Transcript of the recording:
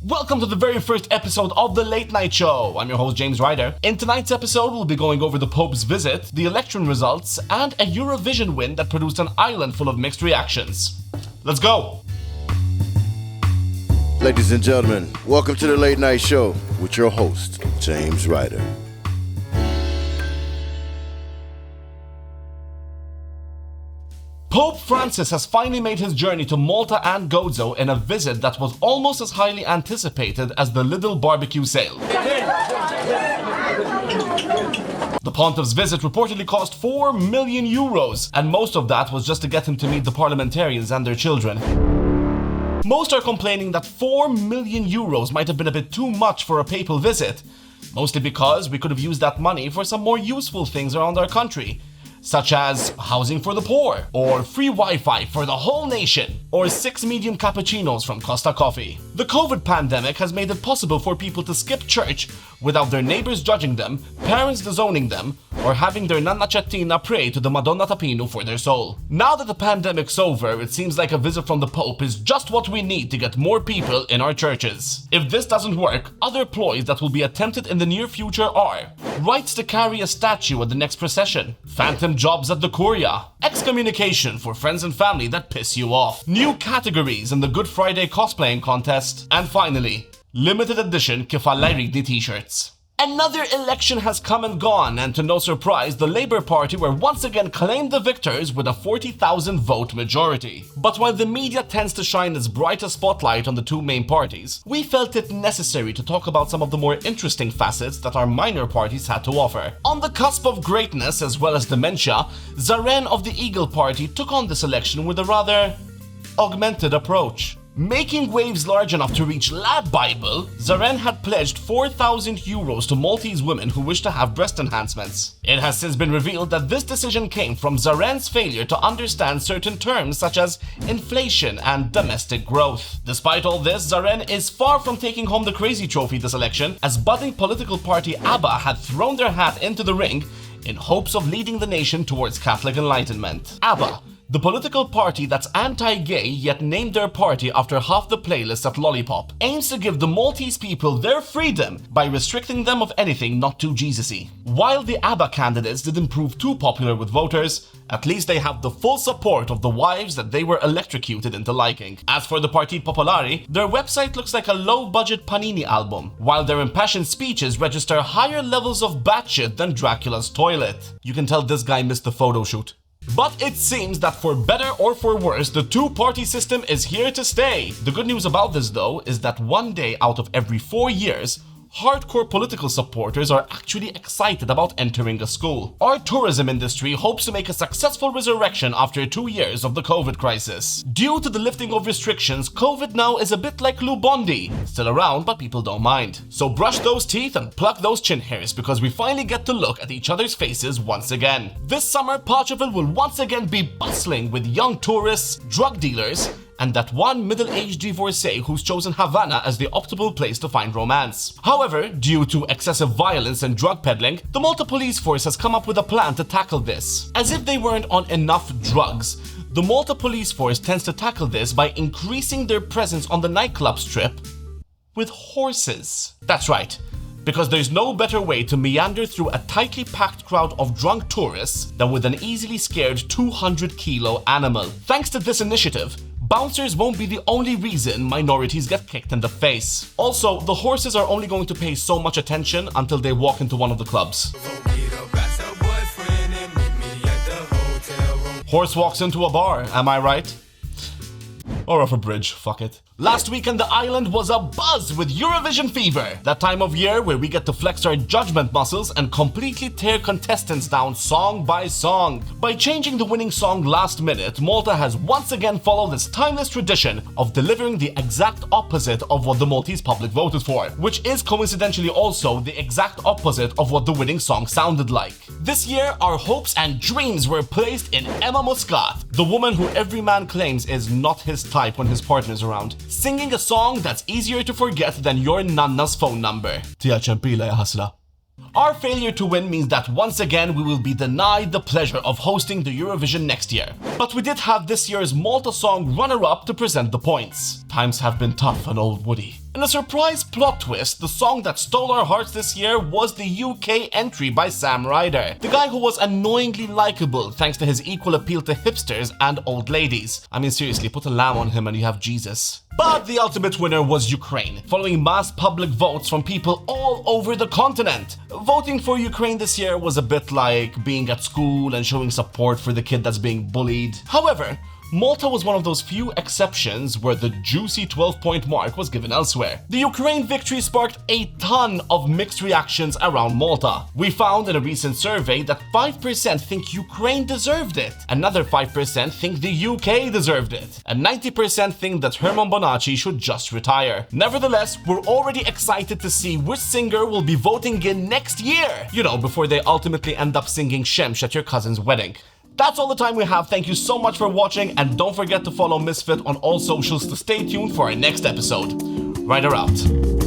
Welcome to the very first episode of The Late Night Show. I'm your host, James Ryder. In tonight's episode, we'll be going over the Pope's visit, the election results, and a Eurovision win that produced an island full of mixed reactions. Let's go! Ladies and gentlemen, welcome to The Late Night Show with your host, James Ryder. Pope Francis has finally made his journey to Malta and Gozo in a visit that was almost as highly anticipated as the Lidl barbecue sale. The Pontiff's visit reportedly cost €4 million, and most of that was just to get him to meet the parliamentarians and their children. Most are complaining that €4 million might have been a bit too much for a papal visit, mostly because we could have used that money for some more useful things around our country, such as housing for the poor, or free Wi-Fi for the whole nation, or 6 medium cappuccinos from Costa Coffee. The COVID pandemic has made it possible for people to skip church without their neighbors judging them, parents disowning them, or having their Nanna Cettina pray to the Madonna Tapino for their soul. Now that the pandemic's over, it seems like a visit from the Pope is just what we need to get more people in our churches. If this doesn't work, other ploys that will be attempted in the near future are rights to carry a statue at the next procession, phantom jobs at the Curia, excommunication for friends and family that piss you off, new categories in the Good Friday cosplaying contest, and finally, limited edition Kifalla Rigdi t-shirts. Another election has come and gone, and to no surprise, the Labour Party were once again claimed the victors with a 40,000 vote majority. But while the media tends to shine its brightest spotlight on the two main parties, we felt it necessary to talk about some of the more interesting facets that our minor parties had to offer. On the cusp of greatness as well as dementia, Zaren of the Eagle Party took on this election with a rather augmented approach. Making waves large enough to reach Lad Bible, Zaren had pledged €4,000 to Maltese women who wish to have breast enhancements. It has since been revealed that this decision came from Zaren's failure to understand certain terms such as inflation and domestic growth. Despite all this, Zaren is far from taking home the crazy trophy this election, as budding political party ABBA had thrown their hat into the ring in hopes of leading the nation towards Catholic enlightenment. ABBA, the political party that's anti-gay yet named their party after half the playlist at Lollipop, aims to give the Maltese people their freedom by restricting them of anything not too Jesus-y. While the ABBA candidates didn't prove too popular with voters, at least they have the full support of the wives that they were electrocuted into liking. As for the Partito Popolare, their website looks like a low-budget Panini album, while their impassioned speeches register higher levels of batshit than Dracula's toilet. You can tell this guy missed the photo shoot. But it seems that for better or for worse, the two-party system is here to stay. The good news about this, though, is that one day out of every 4 years, hardcore political supporters are actually excited about entering a school. Our tourism industry hopes to make a successful resurrection after 2 years of the COVID crisis. Due to the lifting of restrictions, COVID now is a bit like Lou Bondi. Still around, but people don't mind. So brush those teeth and pluck those chin hairs, because we finally get to look at each other's faces once again. This summer, Paceville will once again be bustling with young tourists, drug dealers, and that one middle-aged divorcee who's chosen Havana as the optimal place to find romance. However, due to excessive violence and drug peddling, the Malta police force has come up with a plan to tackle this. As if they weren't on enough drugs, the Malta police force tends to tackle this by increasing their presence on the nightclub strip with horses. That's right, because there's no better way to meander through a tightly packed crowd of drunk tourists than with an easily scared 200-kilo animal. Thanks to this initiative, bouncers won't be the only reason minorities get kicked in the face. Also, the horses are only going to pay so much attention until they walk into one of the clubs. Horse walks into a bar, am I right? Or off a bridge, fuck it. Last weekend, the island was abuzz with Eurovision fever. That time of year where we get to flex our judgment muscles and completely tear contestants down song by song. By changing the winning song last minute, Malta has once again followed this timeless tradition of delivering the exact opposite of what the Maltese public voted for, which is coincidentally also the exact opposite of what the winning song sounded like. This year, our hopes and dreams were placed in Emma Muscat, the woman who every man claims is not his type when his partner's around, singing a song that's easier to forget than your nanna's phone number. Tia Champila ya hasla. Our failure to win means that once again we will be denied the pleasure of hosting the Eurovision next year. But we did have this year's Malta song runner-up to present the points. Times have been tough on old Woody. In a surprise plot twist, the song that stole our hearts this year was the UK entry by Sam Ryder, the guy who was annoyingly likable thanks to his equal appeal to hipsters and old ladies. I mean, seriously, put a lamb on him and you have Jesus. But the ultimate winner was Ukraine, following mass public votes from people all over the continent. Voting for Ukraine this year was a bit like being at school and showing support for the kid that's being bullied. However, Malta was one of those few exceptions where the juicy 12-point mark was given elsewhere. The Ukraine victory sparked a ton of mixed reactions around Malta. We found in a recent survey that 5% think Ukraine deserved it, another 5% think the UK deserved it, and 90% think that Herman Bonacci should just retire. Nevertheless, we're already excited to see which singer will be voting in next year, you know, before they ultimately end up singing Shemsh at your cousin's wedding. That's all the time we have. Thank you so much for watching, and don't forget to follow Misfit on all socials to stay tuned for our next episode. Ryder out.